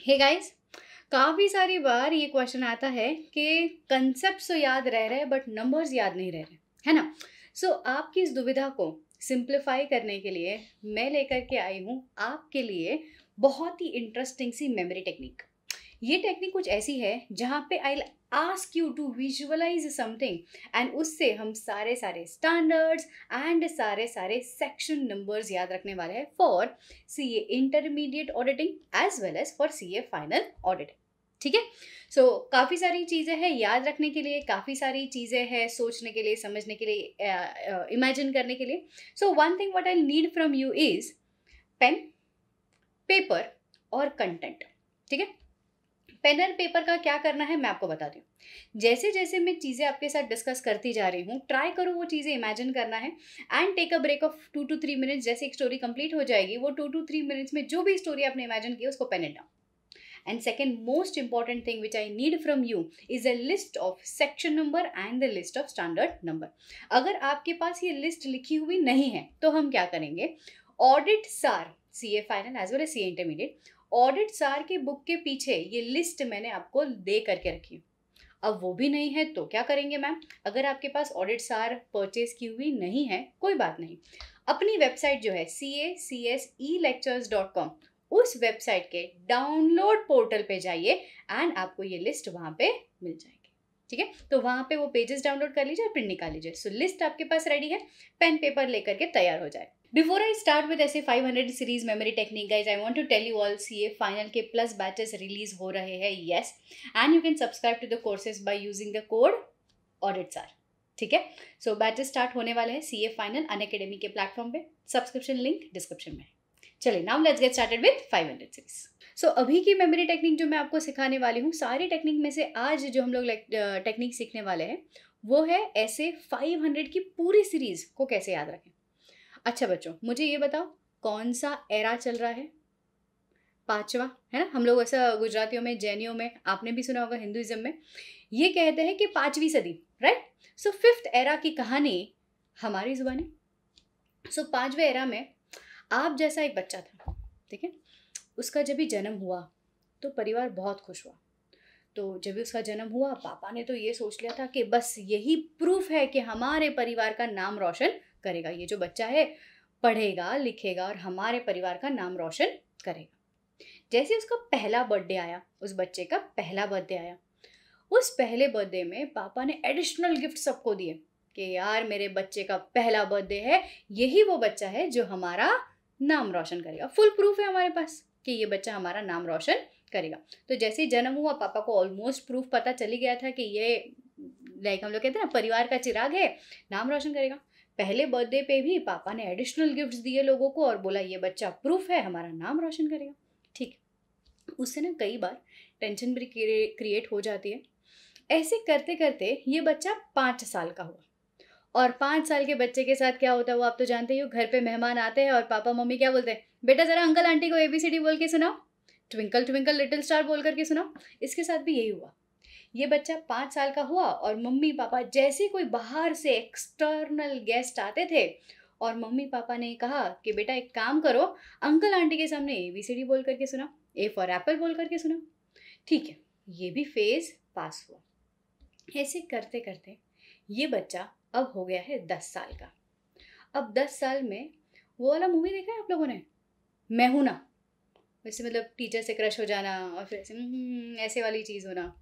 Hey guys, काफ़ी सारी बार ये क्वेश्चन आता है कि कंसेप्ट तो याद रह रहे हैं बट नंबर्स याद नहीं रह रहे, है ना? सो आपकी इस दुविधा को सिंप्लीफाई करने के लिए मैं लेकर के आई हूँ आपके लिए बहुत ही इंटरेस्टिंग सी मेमोरी टेक्निक। ये टेक्निक कुछ ऐसी है जहाँ पे I ask you to visualise something and उससे हम सारे सारे स्टैंडर्ड्स एंड सारे सारे सेक्शन नंबर्स याद रखने वाले हैं for CA intermediate auditing as well as for CA final auditing. ठीक है। सो काफ़ी सारी चीज़ें हैं याद रखने के लिए, काफ़ी सारी चीज़ें हैं सोचने के लिए, समझने के लिए, इमेजिन करने के लिए। So one thing what I need from you is pen, paper और कंटेंट। ठीक है। पेन एंड पेपर का क्या करना है मैं आपको बताती हूँ। जैसे जैसे मैं चीज़ें आपके साथ डिस्कस करती जा रही हूँ, ट्राई करो वो चीज़ें इमेजिन करना है and take a break of 2 to 3 minutes. जैसे एक स्टोरी कंप्लीट हो जाएगी, वो 2 to 3 मिनट्स में जो भी स्टोरी आपने इमेजिन की उसको pen it down. And second most important thing which I need from you is a list of section number and the list of standard number. अगर आपके पास ये लिस्ट लिखी हुई नहीं है तो हम क्या करेंगे, ऑडिट सार CA final as well as CA intermediate audit सार के बुक के पीछे ये लिस्ट मैंने आपको दे करके रखी है। अब वो भी नहीं है तो क्या करेंगे मैम, अगर आपके पास ऑडिट सार परचेज की हुई नहीं है कोई बात नहीं, अपनी वेबसाइट जो है cacselectures.com उस वेबसाइट के डाउनलोड पोर्टल पे जाइए एंड आपको ये लिस्ट वहाँ पे मिल जाएगी। ठीक है, तो वहाँ पे वो पेजेस डाउनलोड कर लीजिए, प्रिंट निकाल लीजिए। सो लिस्ट आपके पास रेडी है, पेन पेपर लेकर के तैयार हो जाए। बिफोर आई स्टार्ट विद ऐसे 500 series memory technique guys, I want to tell you all CA final के प्लस बैचेस रिलीज हो रहे हैं। Yes, and you can subscribe to the courses by using the code audit सार। ठीक है, so batches start होने वाले हैं सीए फाइनल अनअकैडमी के प्लेटफॉर्म पे। सब्सक्रिप्शन लिंक डिस्क्रिप्शन में। चलिए now let's get started with 500 series. So अभी की मेमोरी टेक्निक जो मैं आपको सिखाने वाली हूँ, सारी टेक्निक में से आज जो हम लोग टेक्निक सीखने वाले हैं वो है ऐसे 500 की पूरी सीरीज को कैसे याद रखें। अच्छा बच्चों, मुझे ये बताओ कौन सा एरा चल रहा है? पांचवा, है ना? हम लोग ऐसा गुजरातियों में, जैनियों में, आपने भी सुना होगा हिंदुइज्म में ये कहते हैं कि 5वीं सदी, राइट? सो 5th एरा की कहानी हमारी जुबानी। सो 5वें एरा में आप जैसा एक बच्चा था, ठीक है, उसका जब भी जन्म हुआ तो परिवार बहुत खुश हुआ। तो जब भी उसका जन्म हुआ पापा ने तो ये सोच लिया था कि बस यही प्रूफ है कि हमारे परिवार का नाम रोशन करेगा, ये जो बच्चा है पढ़ेगा लिखेगा और हमारे परिवार का नाम रोशन करेगा। जैसे उसका पहला बर्थडे आया, उस बच्चे का पहला बर्थडे आया, उस पहले बर्थडे में पापा ने एडिशनल गिफ्ट सबको दिए कि यार मेरे बच्चे का पहला बर्थडे है, यही वो बच्चा है जो हमारा नाम रोशन करेगा। फुल प्रूफ है हमारे पास कि ये बच्चा हमारा नाम रोशन करेगा। तो जैसे ही जन्म हुआ पापा को ऑलमोस्ट प्रूफ पता चली गया था कि ये लाइक हम लोग कहते हैं ना परिवार का चिराग है, नाम रोशन करेगा। पहले बर्थडे पे भी पापा ने एडिशनल गिफ्ट्स दिए लोगों को और बोला ये बच्चा प्रूफ है हमारा नाम रोशन करेगा। ठीक, उससे ना कई बार टेंशन भी क्रिएट हो जाती है। ऐसे करते करते ये बच्चा 5 साल का हुआ और 5 साल के बच्चे के साथ क्या होता है वो आप तो जानते ही हो। घर पे मेहमान आते हैं और पापा मम्मी क्या बोलते हैं, बेटा जरा अंकल आंटी को ABCD बोल के सुनाओ, ट्विंकल ट्विंकल लिटिल स्टार बोल करके सुनाओ। इसके साथ भी यही हुआ। ये बच्चा 5 साल का हुआ और मम्मी पापा जैसे कोई बाहर से एक्सटर्नल गेस्ट आते थे और मम्मी पापा ने कहा कि बेटा एक काम करो, अंकल आंटी के सामने ABCD बोल करके सुनाओ, A फॉर एप्पल बोल करके सुनाओ। ठीक है, ये भी फेज पास हुआ। ऐसे करते करते ये बच्चा अब हो गया है 10 साल का। अब 10 साल में वो वाला मूवी देखा है आप लोगों ने, मैं हूं ना? वैसे मतलब टीचर से क्रश हो जाना और फिर ऐसे वाली चीज़ होना।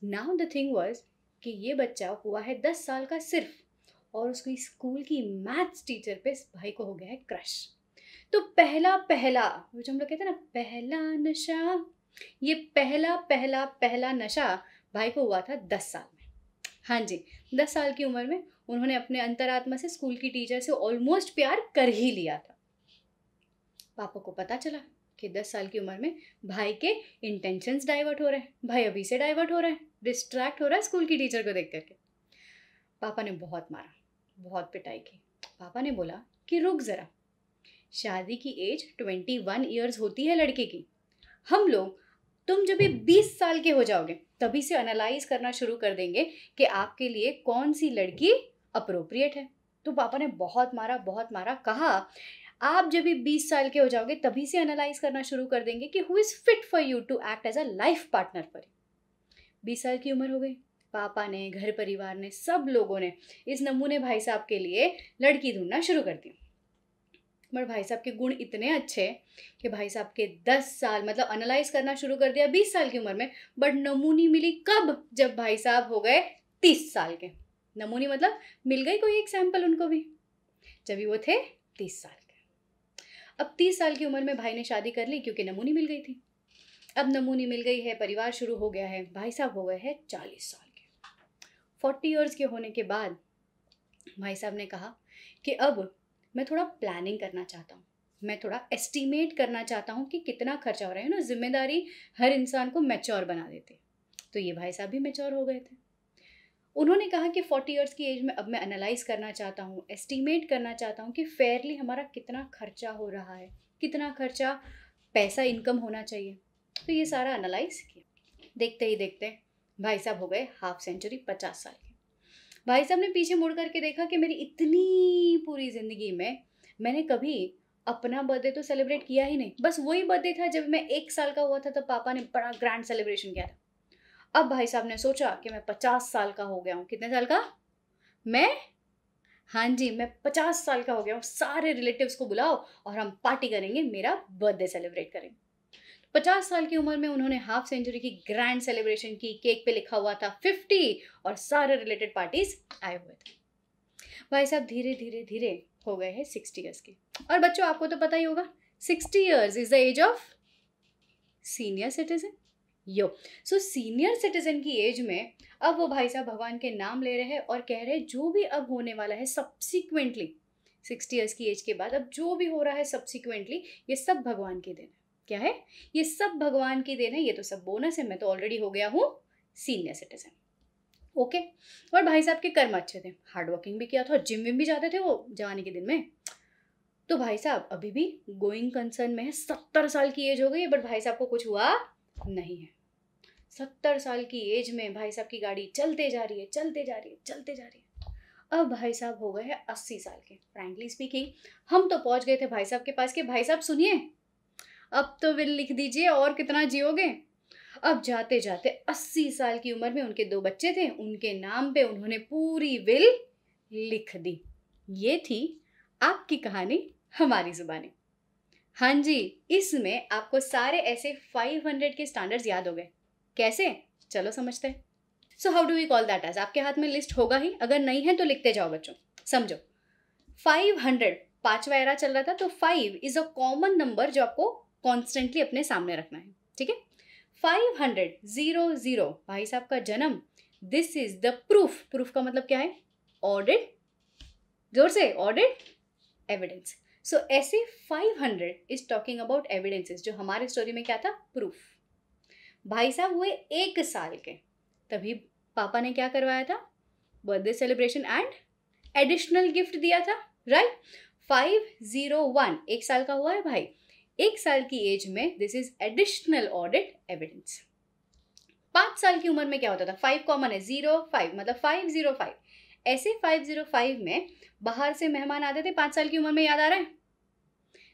नाउ द थिंग वाज कि ये बच्चा हुआ है 10 साल का सिर्फ, और उसकी स्कूल की मैथ्स टीचर पे इस भाई को हो गया है क्रश। तो पहला पहला वो जो हम लोग कहते हैं ना पहला नशा, ये पहला पहला पहला नशा भाई को हुआ था 10 साल में। हाँ जी, 10 साल की उम्र में उन्होंने अपने अंतरात्मा से स्कूल की टीचर से ऑलमोस्ट प्यार कर ही लिया था। पापा को पता चला कि 10 साल की उम्र में भाई के इंटेंशंस डाइवर्ट हो रहे हैं, भाई अभी से डाइवर्ट हो रहे हैं, डिस्ट्रैक्ट हो रहा है स्कूल की टीचर को देख करके। पापा ने बहुत मारा, बहुत पिटाई की। पापा ने बोला कि रुक ज़रा, शादी की एज 21 ईयर्स होती है लड़के की। हम लोग तुम जब भी 20 साल के हो जाओगे तभी से एनालाइज करना शुरू कर देंगे कि आपके लिए कौन सी लड़की अप्रोप्रिएट है। तो पापा ने बहुत मारा, बहुत मारा। कहा आप जब भी 20 साल के हो जाओगे तभी से एनालाइज करना शुरू कर देंगे कि who is fit for you to act as a life partner for you. 20 साल की उम्र हो गई, पापा ने, घर परिवार ने, सब लोगों ने इस नमूने भाई साहब के लिए लड़की ढूंढना शुरू कर दी। मगर भाई साहब के गुण इतने अच्छे कि भाई साहब के 10 साल मतलब एनालाइज करना शुरू कर दिया 20 साल की उम्र में, बट नमूनी मिली कब? जब भाई साहब हो गए 30 साल के। नमूनी मतलब मिल गई कोई एक सैंपल उनको भी, जब भी वो थे 30 साल के। अब 30 साल की उम्र में भाई ने शादी कर ली क्योंकि नमूनी मिल गई थी। अब नमूनी मिल गई है, परिवार शुरू हो गया है, भाई साहब हो गए हैं 40 साल के। 40 ईयर्स के होने के बाद भाई साहब ने कहा कि अब मैं थोड़ा प्लानिंग करना चाहता हूँ, मैं थोड़ा एस्टिमेट करना चाहता हूँ कि कितना खर्चा हो रहा है ना। जिम्मेदारी हर इंसान को मैच्योर बना देती है, तो ये भाई साहब भी मैच्योर हो गए थे। उन्होंने कहा कि 40 ईयर्स की एज में अब मैं एनालाइज करना चाहता हूँ, एस्टिमेट करना चाहता हूँ कि फेयरली हमारा कितना खर्चा हो रहा है, कितना खर्चा पैसा इनकम होना चाहिए। तो ये सारा एनालाइज किया। देखते ही देखते भाई साहब हो गए हाफ सेंचुरी, 50 साल के। भाई साहब ने पीछे मुड़ करके देखा कि मेरी इतनी पूरी ज़िंदगी में मैंने कभी अपना बर्थडे तो सेलिब्रेट किया ही नहीं। बस वही बर्थडे था जब मैं 1 साल का हुआ था, तब पापा ने बड़ा ग्रैंड सेलिब्रेशन किया था। अब भाई साहब ने सोचा कि मैं 50 साल का हो गया हूँ। कितने साल का? मैं, हाँ जी, मैं 50 साल का हो गया हूँ। सारे रिलेटिव्स को बुलाओ और हम पार्टी करेंगे, मेरा बर्थडे सेलिब्रेट करेंगे। 50 साल की उम्र में उन्होंने हाफ सेंचुरी की ग्रैंड सेलिब्रेशन की। केक पे लिखा हुआ था 50 और सारे रिलेटेड पार्टीज आए हुए थे। भाई साहब धीरे धीरे धीरे हो गए हैं 60 ईयर्स के। और बच्चों आपको तो पता ही होगा 60 years is the age of senior citizen. So senior citizen की एज में अब वो भाई साहब भगवान के नाम ले रहे हैं और कह रहे हैं जो भी अब होने वाला है सब्सिक्वेंटली 60 ईयर्स की एज के बाद अब जो भी हो रहा है सब्सिक्वेंटली, ये सब भगवान की देन है। क्या है? ये सब भगवान की देन है, ये तो सब बोनस है। मैं तो ऑलरेडी हो गया हूँ सीनियर सिटीजन। ओके। और भाई साहब के कर्म अच्छे थे, हार्ड वर्किंग भी किया था और जिम विम भी जाते थे वो जवानी के दिन में। तो भाई साहब अभी भी गोइंग कंसर्न में है। 70 साल की एज हो गई है बट भाई साहब को कुछ हुआ नहीं है। 70 साल की एज में भाई साहब की गाड़ी चलते जा रही है, चलते जा रही है, चलते जा रही है। अब भाई साहब हो गए हैं 80 साल के। फ्रैंकली स्पीकिंग हम तो पहुंच गए थे भाई साहब के पास कि भाई साहब सुनिए, अब तो विल लिख दीजिए और कितना जियोगे। अब जाते जाते 80 साल की उम्र में उनके 2 बच्चे थे, उनके नाम पे उन्होंने पूरी विल लिख दी। ये थी आपकी कहानी हमारी जुबानी। हाँ जी, इसमें आपको सारे ऐसे 500 के स्टैंडर्ड्स याद हो गए। कैसे? चलो समझते हैं। So how do we call that as? आपके हाथ में लिस्ट होगा ही, अगर नहीं है तो लिखते जाओ बच्चों। समझो 500 5वां एरा चल रहा था, तो 5 इज अ कॉमन नंबर जो आपको कॉन्स्टेंटली अपने सामने रखना है। ठीक है? 500 00 भाई साहब का जन्म। This is the proof. Proof का मतलब क्या है? ऑडिट, जोर से, ऑडिट एविडेंस। सो ऐसे 500 इज टॉकिंग अबाउट एविडेंसेस, जो हमारे स्टोरी में क्या था? प्रूफ। भाई साहब हुए 1 साल के, तभी पापा ने क्या करवाया था? Birthday celebration and additional gift दिया था, राइट? 501 1 साल का हुआ है भाई। 1 साल की एज में this is additional audit evidence. 5 साल की उम्र में क्या होता था? 5 कॉमन है, 05 मतलब 505। ऐसे 505 में बाहर से मेहमान आते थे 5 साल की उम्र में, याद आ रहा है?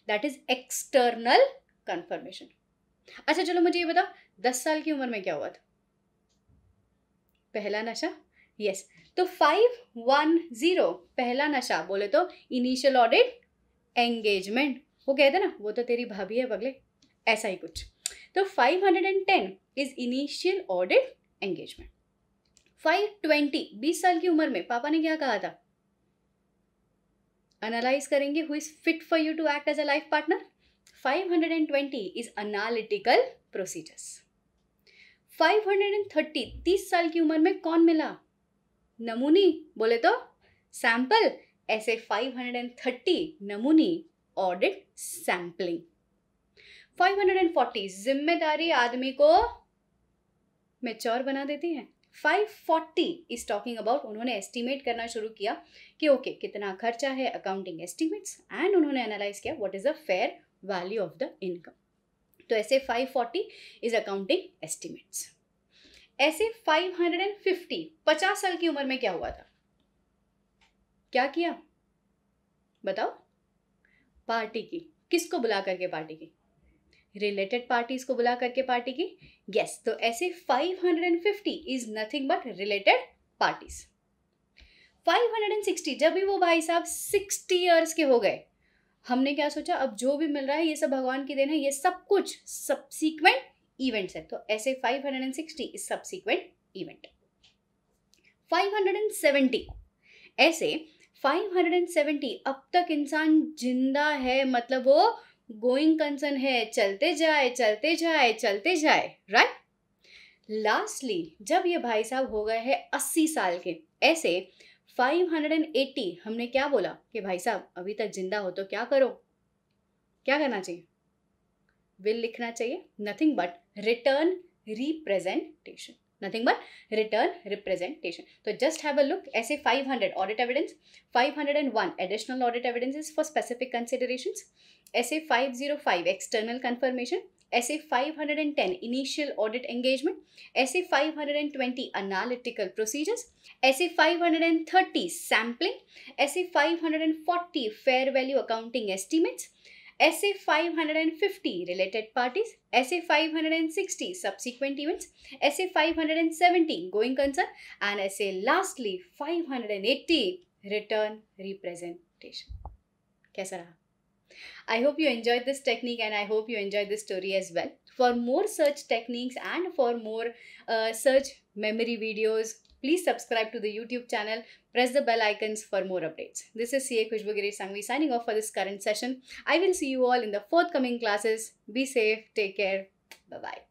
That is external confirmation. अच्छा चलो मुझे ये बताओ 10 साल की उम्र में क्या हुआ था? पहला नशा। यस, तो 510 पहला नशा बोले तो इनिशियल ऑडिट एंगेजमेंट। वो कहते ना वो तो तेरी भाभी है बगले, ऐसा ही कुछ। तो 510 इज इनिशियल ऑडिट एंगेजमेंट। 520 20 साल की उम्र में पापा ने क्या कहा था? एनालाइज करेंगे who is fit for you to act as a life partner. 520 is analytical procedures. 530 30 साल की उम्र में कौन मिला? नमूनी बोले तो सैंपल। ऐसे 530 नमूनी ऑडिट सैंपलिंग। 540 जिम्मेदारी आदमी को मैच्योर बना देती है। 540 इज टॉकिंग अबाउट उन्होंने एस्टिमेट करना शुरू किया कि ओके कितना खर्चा है, अकाउंटिंग एस्टिमेट्स, एंड उन्होंने एनालाइज किया what is the fair value of the income. तो ऐसे 540 इज अकाउंटिंग एस्टिमेट्स। ऐसे 550 50 साल की उम्र में क्या हुआ था? क्या किया बताओ? पार्टी की, किसको बुला करके पार्टी की? रिलेटेड पार्टीज को बुला करके पार्टी की। यस, तो ऐसे 550 is nothing but related parties. 560 जब भी वो भाई साहब 60 ईयर्स के हो गए, हमने क्या सोचा, अब जो भी मिल रहा है ये सब भगवान की देन है, ये सब कुछ सबसीक्वेंट इवेंट्स है, तो ऐसे 560 इज सबसीक्वेंट इवेंट। 570 ऐसे 570 अब तक इंसान जिंदा है, मतलब वो गोइंग कंसर्न है, चलते जाए चलते जाए चलते जाए, राइट। लास्टली जब ये भाई साहब हो गए हैं 80 साल के, ऐसे 580 हमने क्या बोला कि भाई साहब अभी तक जिंदा हो तो क्या करो, क्या करना चाहिए? विल लिखना चाहिए, nothing but written representation, nothing but return representation. So just have a look. ऐसे 500 audit evidence, 501 additional audit evidences for specific considerations, ऐसे 505 external confirmation, ऐसे 510 initial audit engagement, ऐसे 520 analytical procedures, ऐसे 530 sampling, ऐसे 540 fair value accounting estimates, ऐसे 550 related parties, ऐसे 560 subsequent events, ऐसे 570 going concern, and ऐसे lastly 580 return representation. कैसा रहा? I hope you enjoyed this technique and I hope you enjoyed this story as well. For more search techniques and for more search memory videos, please subscribe to the YouTube channel. Press the bell icons for more updates. This is CA Khushbu Girish Sanghvi signing off for this current session. I will see you all in the forthcoming classes. Be safe. Take care. Bye-bye.